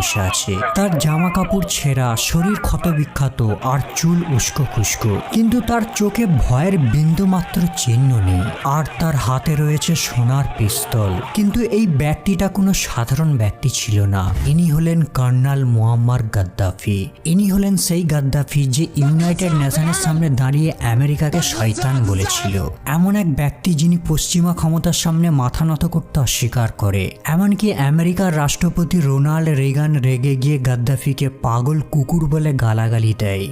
বসে আছে। তার জামা কাপড় ছেঁড়া, শরীর ক্ষতবিক্ষত আর চুল উস্কো খুস্কো, কিন্তু তার চোখে ভয়ের বিন্দু মাত্র চিহ্ন নেই। আর তার হাতে রয়েছে সোনার পিস্তল। কিন্তু এই ব্যক্তিটা কোনো সাধারণ ব্যক্তি ছিল না। ইনি হলেন কর্নেল মুয়াম্মার গাদ্দাফি। ইনি হলেন সেই গাদ্দাফি যে ইউনাইটেড নেশনের সামনে দাঁড়িয়ে আমেরিকাকে শয়তান বলেছিল। এমন এক ব্যক্তি যিনি পশ্চিমা ক্ষমতার সামনে মাথা নত করতে অস্বীকার করে। এমনকি আমেরিকার রাষ্ট্রপতি রোনাল্ড রেগান রেগে গিয়ে গাদ্দাফিকে পাগল কুকুর বলে গালাগালি দেয়।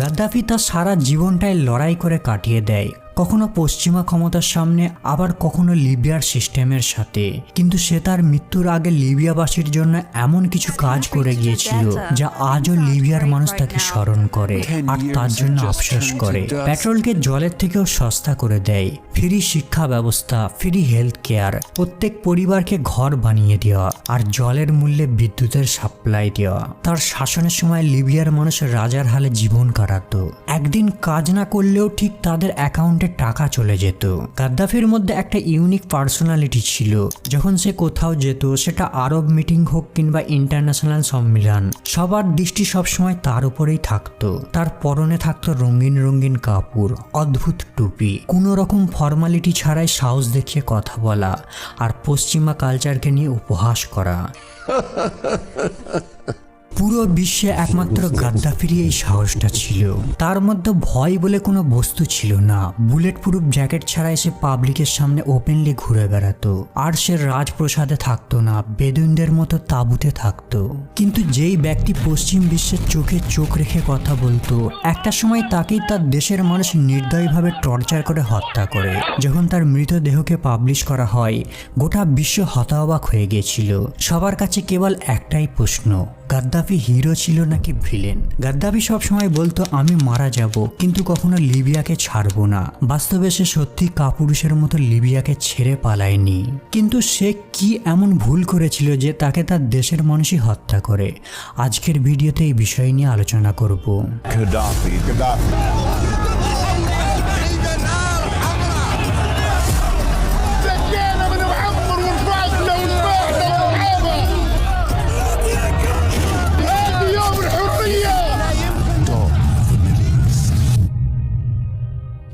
গাদ্দাফি তার সারা জীবনটাই লড়াই করে কাটিয়ে দেয়, কখনো পশ্চিমা ক্ষমতার সামনে, আবার কখনো লিবিয়ার সিস্টেমের সাথে। কিন্তু সে তার মৃত্যুর আগে লিবিয়াবাসীর জন্য এমন কিছু কাজ করে গিয়েছিল যা আজও লিবিয়ার মানুষ তাকে স্মরণ করে আর তার জন্য আফসোস করে। পেট্রোলকে জলের থেকেও সস্তা করে দেয়, ফ্রি শিক্ষা ব্যবস্থা, ফ্রি হেলথ কেয়ার, প্রত্যেক পরিবারকে ঘর বানিয়ে দেওয়া আর জলের মূল্যে বিদ্যুতের সাপ্লাই দেওয়া। তার শাসনের সময় লিবিয়ার মানুষ রাজার হালে জীবন কাটাতো। একদিন কাজ না করলেও ঠিক তাদের অ্যাকাউন্টে টাকা চলে যেত। গাদ্দাফির মধ্যে একটা ইউনিক পার্সোনালিটি ছিল। যখন সে কোথাও যেত, সেটা আরব মিটিং হোক কিংবা ইন্টারন্যাশনাল সম্মেলন, সবার দৃষ্টি সবসময় তার উপরেই থাকতো। তার পরনে থাকতো রঙিন রঙিন কাপড়, অদ্ভুত টুপি, কোনো রকম ফর্মালিটি ছাড়াই সাহস দেখিয়ে কথা বলা আর পশ্চিমা কালচারকে নিয়ে উপহাস করা। পুরো বিশ্বে একমাত্র গাদ্দাফিরই এই সাহসটা ছিল। তার মধ্যে ভয় বলে কোনো বস্তু ছিল না। বুলেট প্রুফ জ্যাকেট ছাড়াই সে পাবলিকের সামনে ওপেনলি ঘুরে বেড়াতো। আর সে রাজপ্রাসাদে থাকতো না, বেদুইনদের মতো তাঁবুতে থাকতো। কিন্তু যেই ব্যক্তি পশ্চিম বিশ্বের চোখে চোখ রেখে কথা বলতো, একটা সময় তাকেই তার দেশের মানুষ নির্দয়ভাবে টর্চার করে হত্যা করে। যখন তার মৃতদেহকে পাবলিশ করা হয়, গোটা বিশ্ব হতাবাক হয়ে গিয়েছিল। সবার কাছে কেবল একটাই প্রশ্ন, গাদ্দাফি হিরো ছিল নাকি ভিলেন? গাদ্দাফি সবসময় বলতো আমি মারা যাব, কিন্তু কখনো লিবিয়াকে ছাড়বো না। বাস্তবে সে সত্যি কাপুরুষের মতো লিবিয়াকে ছেড়ে পালায়নি। কিন্তু সে কি এমন ভুল করেছিল যে তাকে তার দেশের মানুষই হত্যা করে? আজকের ভিডিওতে এই বিষয় নিয়ে আলোচনা করব।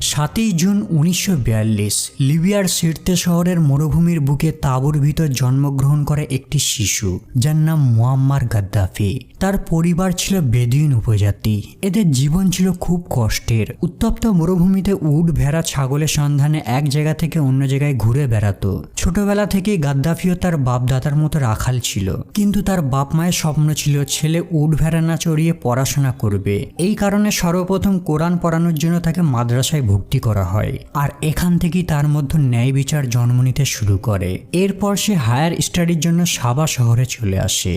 সাতই জুন 1942 লিবিয়ার সিরতে শহরের মরুভূমির বুকে তাঁবুর ভিতর জন্মগ্রহণ করে একটি শিশু, যার নাম মুয়াম্মার গাদ্দাফি। তার পরিবার ছিল বেদুইন উপজাতি। এদের জীবন ছিল খুব কষ্টের। উত্তপ্ত মরুভূমিতে উট, ভেড়া, ছাগলের সন্ধানে এক জায়গা থেকে অন্য জায়গায় ঘুরে বেড়াতো। ছোটবেলা থেকেই গাদ্দাফিও তার বাপদাদার মতো রাখাল ছিল। কিন্তু তার বাপ মায়ের স্বপ্ন ছিল ছেলে উট ভেড়া না চড়িয়ে পড়াশোনা করবে। এই কারণে সর্বপ্রথম কোরআন পড়ানোর জন্য তাকে মাদ্রাসায় ভর্তি করা হয়। আর এখান থেকেই তার মধ্যে ন্যায় বিচার জন্ম নিতে শুরু করে। এরপর সে হায়ার স্টাডির জন্য সাবা শহরে চলে আসে।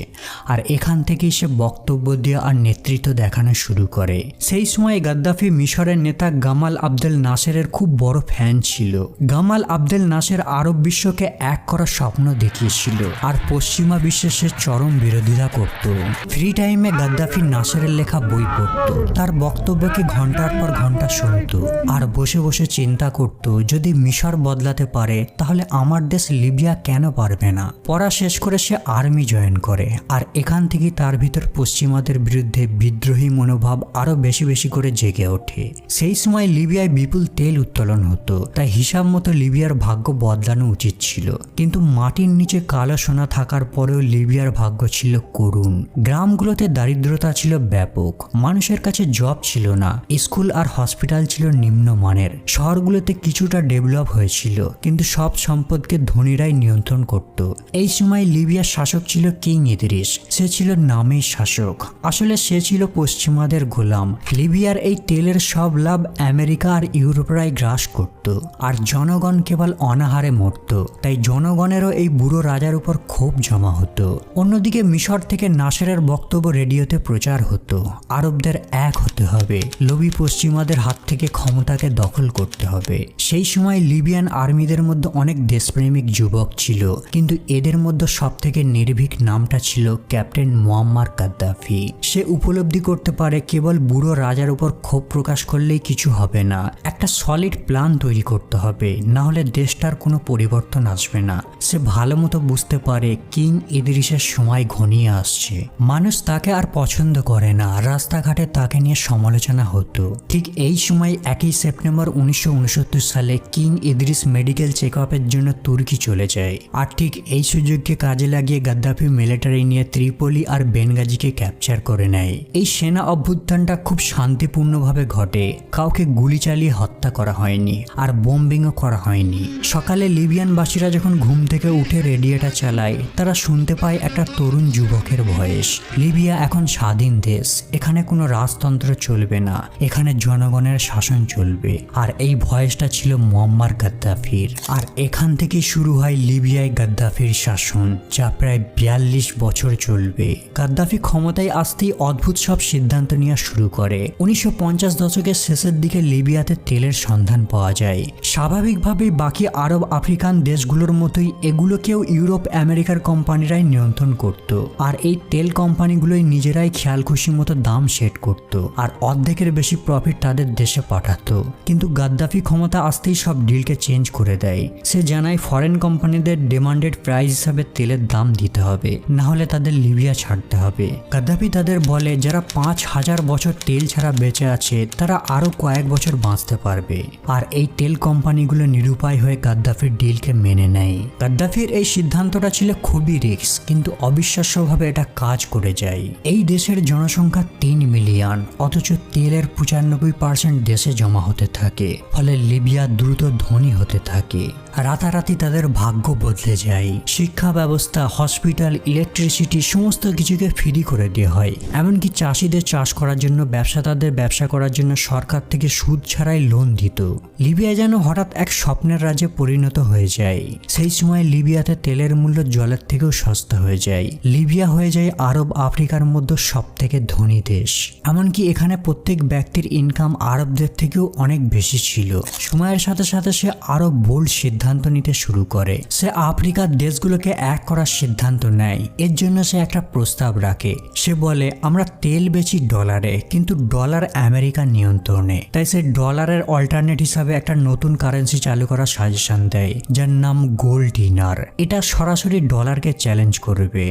আর এখান থেকেই সে বক্তব্য দেওয়া আর নেতৃত্ব দেখানো শুরু করে। সেই সময় গাদ্দাফি মিশরের নেতা গামাল আবদেল নাসেরের খুব বড় ফ্যান ছিল। গামাল আবদেল নাসের আরব বিশ্বকে এক করার স্বপ্ন দেখিয়েছিল আর পশ্চিমা বিশ্বে সে চরম বিরোধিতা করত। ফ্রি টাইমে গাদ্দাফি নাসেরের লেখা বই পড়ত, তার বক্তব্যকে ঘন্টার পর ঘন্টা শুনত আর বসে বসে চিন্তা করত, যদি মিশর বদলাতে পারে তাহলে আমার দেশ লিবিয়া কেন পারবে না। পড়া শেষ করে সে আর্মি জয়েন করে। আর এখান থেকে তার ভিতর পশ্চিমাদের বিরুদ্ধে বিদ্রোহী মনোভাব আরো বেশি বেশি করে জেগে ওঠে। সেই সময় লিবিয়ায় বিপুল তেল উত্তোলন হতো, তাই হিসাব মতো লিবিয়ার ভাগ্য বদলানো উচিত ছিল। কিন্তু মাটির নিচে কালো সোনা থাকার পরেও লিবিয়ার ভাগ্য ছিল করুণ। গ্রামগুলোতে দারিদ্রতা ছিল ব্যাপক, মানুষের কাছে জব ছিল না, স্কুল আর হসপিটাল ছিল নিম্নমানের। শহরগুলোতে কিছুটা ডেভেলপ হয়েছিল, কিন্তু সব সম্পদকে ধনীরাই নিয়ন্ত্রণ করত। এই সময় লিবিয়ার শাসক ছিল কিং ইদ্রিস। সে ছিল নামেই শাসক, আসলে সে ছিল পশ্চিমাদের গোলাম। লিবিয়ার এই তেলের সব লাভ আমেরিকা আর ইউরোপরাই গ্রাস করত, আর জনগণ কেবল অনাহারে মরত। তাই জনগণেরও এই বুড়ো রাজার উপর ক্ষোভ জমা হতো। অন্যদিকে মিশর থেকে নাসেরের বক্তব্য রেডিওতে প্রচার হতো, আরবদের এক হতে হবে, লোভী পশ্চিমাদের হাত থেকে ক্ষমতাকে দখল করতে হবে। সেই সময় লিবিয়ান আর্মিদের মধ্যে অনেক দেশপ্রেমিক যুবক ছিল, কিন্তু এদের মধ্যে সবথেকে নির্ভীক নামটা ছিল ক্যাপ্টেন মুয়াম্মার গাদ্দাফি। সে উপলব্ধি করতে পারে কেবল বুড়ো রাজার উপর ক্ষোভ প্রকাশ করলেই কিছু হবে না, একটা সলিড প্ল্যান তৈরি করতে হবে, না হলে দেশটার কোনো পরিবর্তন আসবে না। সে ভালো মতো বুঝতে পারে কিং ইদরিসের সময় ঘনিয়ে আসছে। মানুষ তাকে আর পছন্দ করে না, রাস্তাঘাটে তাকে নিয়ে সমালোচনা হতো। ঠিক এই সময় 1 সেপ্টেম্বর 1969 সালে কিং ইদরিস মেডিকেল চেক আপের জন্য তুর্কি চলে যায়। আর ঠিক এই সুযোগকে কাজে লাগিয়ে গাদ্দাফি মিলিটারি নিয়ে ত্রিপোলি আর বেনগাজিকে ক্যাপচার করে নেয়। এই সেনা অভ্যুত্থানটা খুব শান্তিপূর্ণভাবে ঘটে, কাউকে গুলি চালিয়ে হত্যা করা হয়নি আর বোম্বিংও করা হয়নি। সকালে লিবিয়ানবাসীরা যখন ঘুম থেকে উঠে রেডিওটা চালায়, তারা শুনতে পায় একটা তরুণ যুবকের ভয়েস। লিবিয়া এখন স্বাধীন দেশ, এখানে কোনো রাজতন্ত্র চলবে না, এখানে জনগণের শাসন চলবে। আর এই ভয়েসটা ছিল মুয়াম্মার গাদ্দাফির। আর এখান থেকে শুরু হয় লিবিয়ায় গাদ্দাফির শাসন, যা প্রায় 42 বছর চলবে। গাদ্দাফি ক্ষমতায় আসতেই অদ্ভুত সব সিদ্ধান্ত নেওয়া শুরু করে। 1950 দশকের শেষের দিকে লিবিয়াতে তেলের সন্ধান পাওয়া যায়। স্বাভাবিকভাবেই বাকি আরব আফ্রিকান দেশগুলোর মতোই এগুলোকেও ইউরোপ আমেরিকার কোম্পানিরাই নিয়ন্ত্রণ করত। আর এই তেল কোম্পানিগুলোই নিজেরাই খেয়াল খুশি মতো দাম সেট করত আর অর্ধেকের বেশি প্রফিট তাদের দেশে পাঠাতো। কিন্তু গাদ্দাফি ক্ষমতা আসতেই সব ডিলকে চেঞ্জ করে দেয়। সে জানায় ফরেন কোম্পানিদের ডিমান্ডেড প্রাইস হিসাবে তেলের দাম দিতে হবে, না হলে তাদের লিবিয়া ছাড়তে হবে। গাদ্দাফি তাদের বলে যারা 5000 বছর তেল ছাড়া বেঁচে আছে তারা আরো কয়েক বছর বাঁচতে পারবে। আর এই তেল কোম্পানিগুলো নিরুপায় হয়ে গাদ্দাফির ডিলকে মেনে নেয়। গাদ্দাফির এই সিদ্ধান্তটা ছিল খুবই রিস্ক, কিন্তু অবিশ্বাস্যভাবে এটা কাজ করে যায়। এই দেশের জনসংখ্যা 3 মিলিয়ন, অথচ তেলের 95% দেশে জমা হতে থাকে। ফলে লিবিয়া দ্রুত ধনী হতে থাকে। রাতারাতি তাদের ভাগ্য বদলে যায়। শিক্ষা ব্যবস্থা, হসপিটাল, ইলেকট্রিসিটি সমস্ত কিছুকে ফ্রি করে দেওয়া হয়। এমনকি চাষিদের চাষ করার জন্য, ব্যবসাদারদের ব্যবসা করার জন্য সরকার থেকে সুদ ছাড়াই লোন দিত। লিবিয়া যেন হঠাৎ এক স্বপ্নের রাজ্যে পরিণত হয়ে যায়। সেই সময় লিবিয়াতে তেলের মূল্য জলের থেকেও সস্তা হয়ে যায়। লিবিয়া হয়ে যায় আরব আফ্রিকার মধ্যে সব থেকে ধনী দেশ। এমনকি এখানে প্রত্যেক ব্যক্তির ইনকাম আরবদের থেকেও অনেক বেশি ছিল। সময়ের সাথে সাথে সে আরো বোল্ড সিদ্ধান্ত নিতে শুরু করে। সে আফ্রিকার দেশগুলোকে এক করার সিদ্ধান্ত নেয়। এর জন্য সে একটা প্রস্তাব রাখে। সে বলে আমরা তেল বেচি ডলারে, কিন্তু ডলার আমেরিকার নিয়ন্ত্রণে। তাই সে ডলারের অল্টারনেট হিসাবে একটা নতুন কারেন্সি চালু করার সাজেশন দেয়, যার নাম গোল্ড ডিনার। এটা সরাসরি ডলারকে চ্যালেঞ্জ করবে।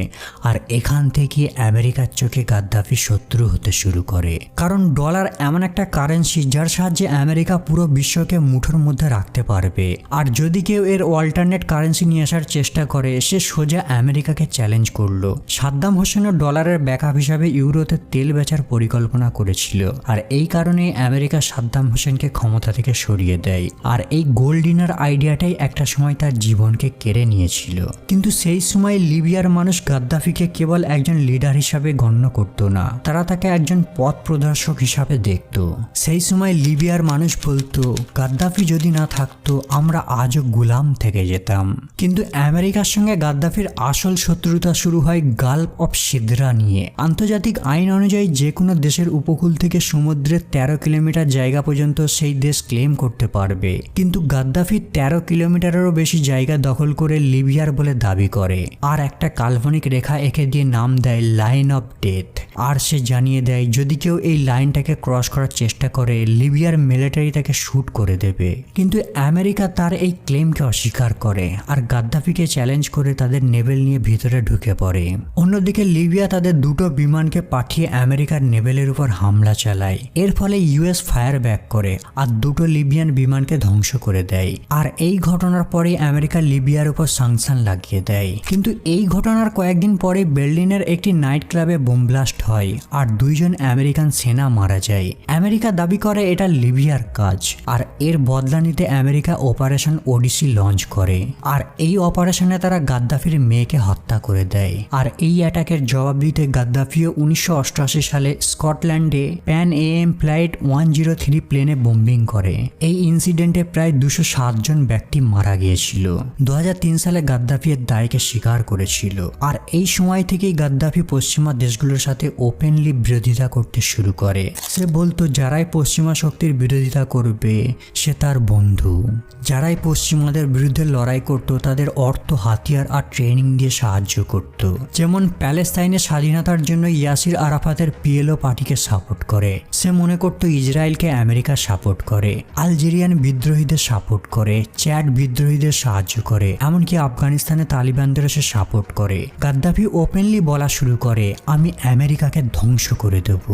আর এখান থেকে আমেরিকার চোখে গাদ্দাফি শত্রু হতে শুরু করে। কারণ ডলার এমন একটা কারেন্সি যার সাহায্যে আমেরিকা পুরো বিশ্বকে মুঠোর মধ্যে রাখতে পারবে। আর যদি কেউ এর অল্টারনেট কারেন্সি নিয়ে আসার চেষ্টা করে, সে সোজা আমেরিকাকে চ্যালেঞ্জ করলো। সাদ্দাম হোসেনও ডলারের ব্যাকআপ হিসাবে ইউরোতে তেল বেচার পরিকল্পনা করেছিল। আর এই কারণে আমেরিকা সাদ্দাম হোসেনকে ক্ষমতা থেকে সরিয়ে দেয়। আর এই গোল্ড ডিনার আইডিয়াটাই একটা সময় তার জীবনকে কেড়ে নিয়েছিল। কিন্তু সেই সময় লিবিয়ার মানুষ গাদ্দাফিকে কেবল একজন লিডার হিসাবে গণ্য করত না, তারা তাকে একজন পথ প্রদর্শক হিসাবে দেখত। সেই সময় লিবিয়ার মানুষ বলতো, গাদ্দাফি যদি না থাকতো আমরা আজও গোলাম থেকে যেতাম। কিন্তু আমেরিকার সঙ্গে গাদ্দাফির আসল শত্রুতা শুরু হয় গালফ অফ সিদরা নিয়ে। আন্তর্জাতিক আইন অনুযায়ী যে কোনো দেশের উপকূল থেকে সমুদ্রের 13 কিলোমিটার জায়গা পর্যন্ত সেই দেশ ক্লেম করতে পারবে। কিন্তু গাদ্দাফি 13 কিলোমিটারেরও বেশি জায়গা দখল করে লিবিয়ার বলে দাবি করে। আর একটা কাল্পনিক রেখা এঁকে দিয়ে নাম দেয় লাইন অফ ডেথ। আর সে জানিয়ে দেয় যদি কেউ এই লাইনটাকে ক্রস করার চেষ্টা করে, লিবিয়ার মিলিটারি তাকে শুট করে দেবে। কিন্তু আমেরিকা তার এই ক্লেমকে অস্বীকার করে আর গাদ্দাফিকে চ্যালেঞ্জ করে তাদের নেভেল নিয়ে ভিতরে ঢুকে পড়ে। অন্যদিকে লিবিয়া তাদের দুটো বিমানকে পাঠিয়ে আমেরিকার নেভেলের উপর হামলা চালায়। এর ফলে ইউএস ফায়ার ব্যাক করে আর দুটো লিবিয়ান বিমানকে ধ্বংস করে দেয়। আর এই ঘটনার পরে আমেরিকা লিবিয়ার উপর সাংশন লাগিয়ে দেয়। কিন্তু এই ঘটনার কয়েকদিন পরে বার্লিনের একটি নাইট ক্লাবে বোম ব্লাস্ট হয় আর 2 জন আমেরিকান সেনা মারা যায়। আমেরিকা দাবি করে এটা লিবিয়ার কাজ। আর এর বদলা নিতে আমেরিকা অপারেশন ওডিসি লঞ্চ করে। আর এই অপারেশনে তারা গাদ্দাফির মেয়েকে হত্যা করে দেয়। আর এই অ্যাটাকের জবাব দিতে গাদ্দাফিও 1988 সালে স্কটল্যান্ডে প্যান AM ফ্লাইট 103 প্লেনে বোম্বিং করে। এই ইনসিডেন্টে প্রায় 207 জন ব্যক্তি মারা গিয়েছিল। 2003 সালে গাদ্দাফি এর দায়কে স্বীকার করেছিল। আর এই সময় থেকেই গাদ্দাফি পশ্চিমা দেশগুলোর সাথে ওপেনলি বিরোধিতা করতে শুরু করে। সে বলতো যারাই পশ্চিমা শক্তির বিরোধিতা বিরোধিতা করবে সে তার বন্ধু। যারাই পশ্চিমাদের বিরুদ্ধে লড়াই করত তাদের অর্থ, হাতিয়ার আর ট্রেনিং দিয়ে সাহায্য করত। যেমন প্যালেস্তাইনের স্বাধীনতার জন্য ইয়াসির আরাফাতের পিএলও পার্টিকে সাপোর্ট করে। সে মনে করত ইসরায়েলকে আমেরিকা সাপোর্ট করে, আলজেরিয়ান বিদ্রোহীদের সাপোর্ট করে, চ্যাড বিদ্রোহীদের সাহায্য করে, এমনকি আফগানিস্তানে তালিবানদেরও সে সাপোর্ট করে। গাদ্দাফি ওপেনলি বলা শুরু করে, আমি আমেরিকাকে ধ্বংস করে দেব।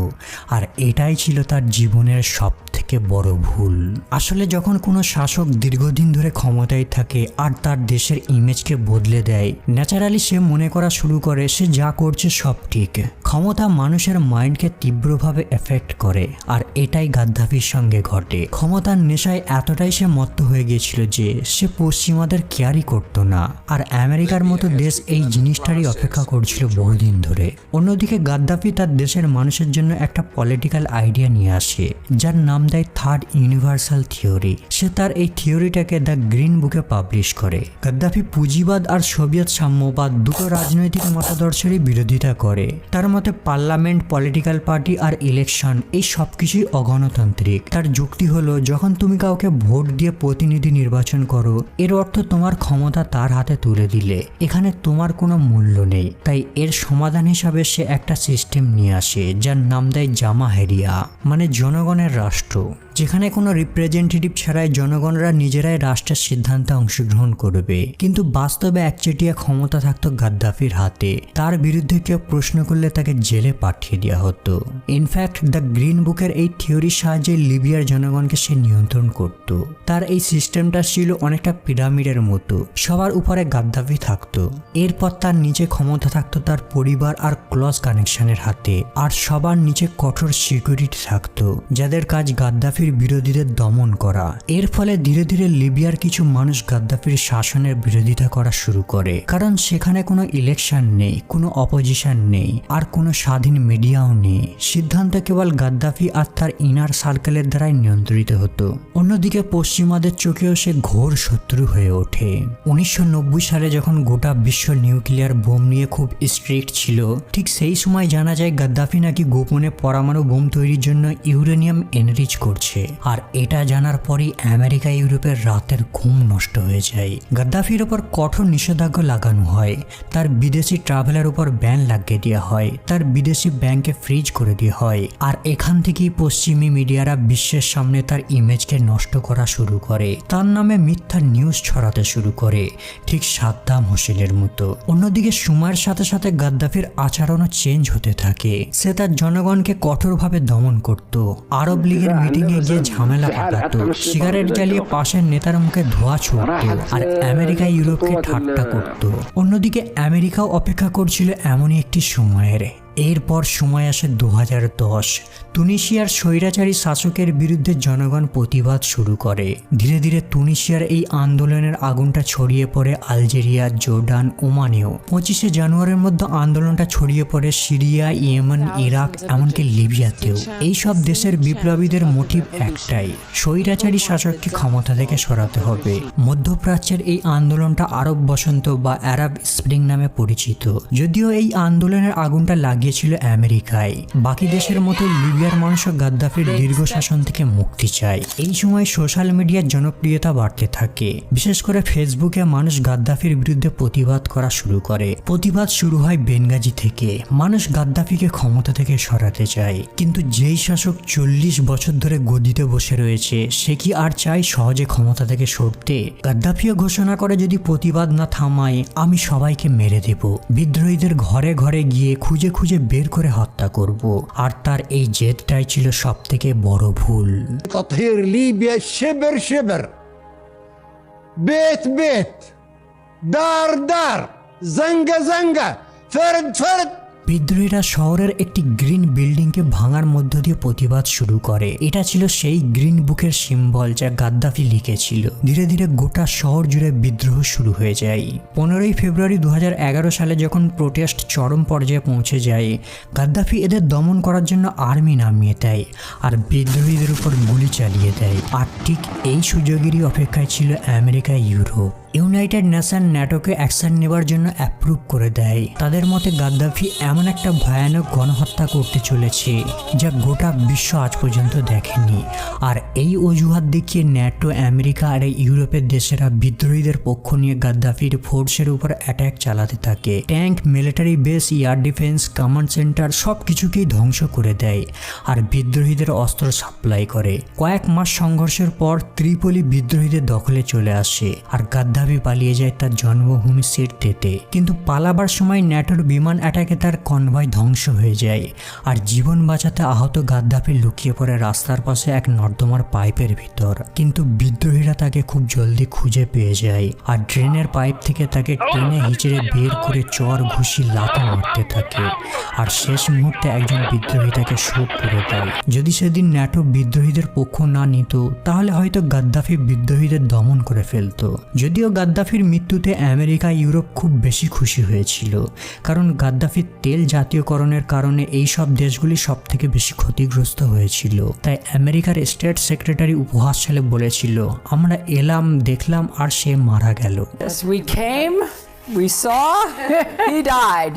আর এটাই ছিল তার জীবনের সবথেকে বড় ভুল। আসলে যখন কোনো শাসক দীর্ঘদিন ধরে ক্ষমতায় থাকে আর তার দেশের ইমেজকে বদলে দেয়, ন্যাচারালি সে মনে করা শুরু করে সে যা করছে সব ঠিক। ক্ষমতা মানুষের মাইন্ডকে তীব্রভাবে এফেক্ট করে, আর এটাই গাদ্দাফির সঙ্গে ঘটে। ক্ষমতার নেশায় এতটাই সে মত্ত হয়ে গিয়েছিল যে সে পশ্চিমাদের কেয়ারই করতো না, আর আমেরিকার মতো দেশ এই জিনিসটারই অপেক্ষা করছিল বহুদিন ধরে। অন্যদিকে গাদ্দাফি তার দেশের মানুষের জন্য একটা পলিটিক্যাল আইডিয়া নিয়ে আসে, যার নাম দেয় থার্ড ইউনিভার্সাল থিওরি। সে তার এই থিওরিটাকে দ্য গ্রিন বুকে পাবলিশ করে। গাদ্দাফি পুঁজিবাদ আর সোভিয়েত সাম্যবাদ দুটো রাজনৈতিক মতাদর্শেরই বিরোধিতা করে। তার মতে পার্লামেন্ট, পলিটিক্যাল পার্টি আর ইলেকশন এই সবকিছুই অগণতান্ত্রিক। তার যুক্তি হলো, যখন তুমি কাউকে ভোট দিয়ে প্রতিনিধি নির্বাচন করো, এর অর্থ তোমার ক্ষমতা তার হাতে তুলে দিলে। এখানে তোমার কোনো মূল্য নেই। তাই এর সমাধান হিসাবে সে একটা সিস্টেম নিয়ে আসে যার নাম দেয় জামাহেরিয়া, মানে জনগণের রাষ্ট্র, যেখানে কোনো রিপ্রেজেন্টেটিভ ছাড়াই জনগণরা নিজেরাই রাষ্ট্রের সিদ্ধান্তে অংশগ্রহণ করবে। কিন্তু বাস্তবে একচেটিয়া ক্ষমতা থাকতো গাদ্দাফির হাতে। তার বিরুদ্ধে কেউ প্রশ্ন করলে তাকে জেলে পাঠিয়ে দেওয়া হতো। ইনফ্যাক্ট দ্য গ্রিন বুকের এই থিওরির সাহায্যে লিবিয়ার জনগণকে সে নিয়ন্ত্রণ করত। তার এই সিস্টেমটা ছিল অনেকটা পিরামিডের মতো, সবার উপরে গাদ্দাফি থাকতো। এরপর তার নিচে ক্ষমতা থাকতো তার পরিবার আর ক্লোজ কানেকশনের হাতে, আর সবার নিচে কঠোর সিকিউরিটি থাকতো যাদের কাজ গাদ্দাফি বিরোধীদের দমন করা। এর ফলে ধীরে ধীরে লিবিয়ার কিছু মানুষ গাদ্দাফির শাসনের বিরোধিতা করা শুরু করে, কারণ সেখানে কোনো ইলেকশন নেই, কোনো অপোজিশন নেই, আর কোনো স্বাধীন মিডিয়াও নেই। সিদ্ধান্ত কেবল গাদ্দাফি আর তার ইনার সার্কেলের দ্বারাই নিয়ন্ত্রিত হতো। অন্যদিকে পশ্চিমাদের চোখেও সে ঘোর শত্রু হয়ে ওঠে। 1990 সালে যখন গোটা বিশ্ব নিউক্লিয়ার বোম নিয়ে খুব স্ট্রিক্ট ছিল, ঠিক সেই সময় জানা যায় গাদ্দাফি নাকি গোপনে পরমাণু বোম তৈরির জন্য ইউরেনিয়াম এনরিচ করছে। আর এটা জানার পরই আমেরিকা ইউরোপের রাতের ঘুম নষ্ট হয়ে যায়। গাদ্দাফির উপর কঠোর নিষেধাজ্ঞা লাগানো হয়, তার বিদেশি ট্রাভেলের উপর ব্যান লাগিয়ে দেওয়া হয়, তার বিদেশি ব্যাংকে ফ্রিজ করে দেওয়া হয়। আর এখান থেকেই পশ্চিমী মিডিয়ারা বিশ্বের সামনে তার ইমেজকে নষ্ট করা শুরু করে, তার নামে মিথ্যা নিউজ ছড়াতে শুরু করে, ঠিক সাদ্দাম হোসেনের মতো। অন্যদিকে সময়ের সাথে সাথে গাদ্দাফির আচরণও চেঞ্জ হতে থাকে। সে তার জনগণকে কঠোরভাবে দমন করত, আরব লীগের মিটিংয়ে গিয়ে ঝামেলা পাঠাতো, সিগারেট জ্বালিয়ে পাশের নেতার মুখে ধোঁয়া ছুড়ত, আর আমেরিকা ইউরোপকে ঠাট্টা করত। অন্যদিকে আমেরিকাও অপেক্ষা করছিল এমনই একটি সময়ের। এরপর সময় আসে 2010। তুনিশিয়ার স্বৈরাচারী শাসকের বিরুদ্ধে জনগণ প্রতিবাদ শুরু করে। ধীরে ধীরে তুনিশিয়ার এই আন্দোলনের আগুনটা ছড়িয়ে পড়ে আলজেরিয়া, জর্ডান, ওমানেও। 25শে জানুয়ারির মধ্যে আন্দোলনটা ছড়িয়ে পড়ে সিরিয়া, ইয়েমেন, ইরাক, এমনকি লিবিয়াতেও। এইসব দেশের বিপ্লবীদের মোটিভ একটাই, স্বৈরাচারী শাসককে ক্ষমতা থেকে সরাতে হবে। মধ্যপ্রাচ্যের এই আন্দোলনটা আরব বসন্ত বা আরব স্প্রিং নামে পরিচিত। যদিও এই আন্দোলনের আগুনটা গিয়েছিল আমেরিকায়। বাকি দেশের মতো লিবিয়ার মানুষও গাদ্দাফির দীর্ঘ শাসন থেকে মুক্তি চায়। এই সময় সোশ্যাল মিডিয়ার জনপ্রিয়তা বাড়তে থাকে। বিশেষ করে ফেসবুকে মানুষ গাদ্দাফির বিরুদ্ধে প্রতিবাদ করা শুরু করে। প্রতিবাদ শুরু হয় বেনগাজি থেকে। মানুষ গাদ্দাফিকে ক্ষমতা থেকে সরাতে চায়, কিন্তু যেই শাসক 40 বছর ধরে গদিতে বসে রয়েছে সে কি আর চায় সহজে ক্ষমতা থেকে সরতে? গাদ্দাফিও ঘোষণা করে, যদি প্রতিবাদ না থামায় আমি সবাইকে মেরে দেব, বিদ্রোহীদের ঘরে ঘরে গিয়ে খুঁজে খুঁজে বের করে হত্যা করব। আর তার এই জেদটাই ছিল সবথেকে বড় ভুল। تطهير ليبيا شبر شبر، بيت بيت، دار دار، زنقة زنقة، فرد فرد। বিদ্রোহীরা শহরের একটি গ্রিন বিল্ডিংকে ভাঙার মধ্য দিয়ে প্রতিবাদ শুরু করে। এটা ছিল সেই গ্রিন বুকের সিম্বল যা গাদ্দাফি লিখেছিল। ধীরে ধীরে গোটা শহর জুড়ে বিদ্রোহ শুরু হয়ে যায়। 15ই ফেব্রুয়ারি 2011 সালে যখন প্রোটেস্ট চরম পর্যায়ে পৌঁছে যায়, গাদ্দাফি এদের দমন করার জন্য আর্মি নামিয়ে দেয় আর বিদ্রোহীদের উপর গুলি চালিয়ে দেয়। আর ঠিক এই সুযোগেরই অপেক্ষায় ছিল আমেরিকা, ইউরোপ। ইউনাইটেড নেশন ন্যাটোকে অ্যাকশন নেবার জন্য অ্যাপ্রুভ করে দেয়। তাদের মতে গাদ্দাফি এমন একটা ভয়ানক গণহত্যা করতে চলেছে যা গোটা বিশ্ব আজ পর্যন্ত দেখেনি। আর এই অজুহাত দেখিয়ে ন্যাটো, আমেরিকা আর ইউরোপের দেশেরা বিদ্রোহীদের পক্ষ নিয়ে গাদ্দাফির ফোর্সের উপর অ্যাটাক চালাতে থাকে। Tank, military base, air defence, command centre সব কিছুকেই ধ্বংস করে দেয় আর বিদ্রোহীদের অস্ত্র সাপ্লাই করে। কয়েক মাস সংঘর্ষের পর ত্রিপলি বিদ্রোহীদের দখলে চলে আসে আর গাদ্দাফি পালিয়ে যায় তার জন্মভূমি সিরতেতে। কিন্তু পালাবার সময় ন্যাটোর বিমান অ্যাটাকে তার কনভয় ধ্বংস হয়ে যায় আর জীবন বাঁচাতে আহত গাদ্দাফি লুকিয়ে পড়ে রাস্তার পাশে এক নর্দমার পাইপের ভিতর। কিন্তু বিদ্রোহীরা তাকে খুব জলদি খুঁজে পেয়ে যায় আর ড্রেনের পাইপ থেকে তাকে টেনে হিচড়ে বের করে চর, ঘুষি, লাথি মারতে থাকে। আর শেষ মুহূর্তে একজন বিদ্রোহী তাকে শোক করে দেয়। যদি সেদিন ন্যাটো বিদ্রোহীদের পক্ষ না নিত তাহলে হয়তো গাদ্দাফি বিদ্রোহীদের দমন করে ফেলতো। যদিও গাদ্দাফির মৃত্যুতে আমেরিকা, ইউরোপ খুব বেশি খুশি হয়েছিল, কারণ গাদ্দাফির তেল জাতীয়করণের কারণে এই সব দেশগুলি সব থেকে বেশি ক্ষতিগ্রস্ত হয়েছিল। তাই আমেরিকার স্টেট সেক্রেটারি উপহাস সালে বলেছিল, আমরা এলাম, দেখলাম আর সে মারা গেল। Yes, we came, we saw, he died.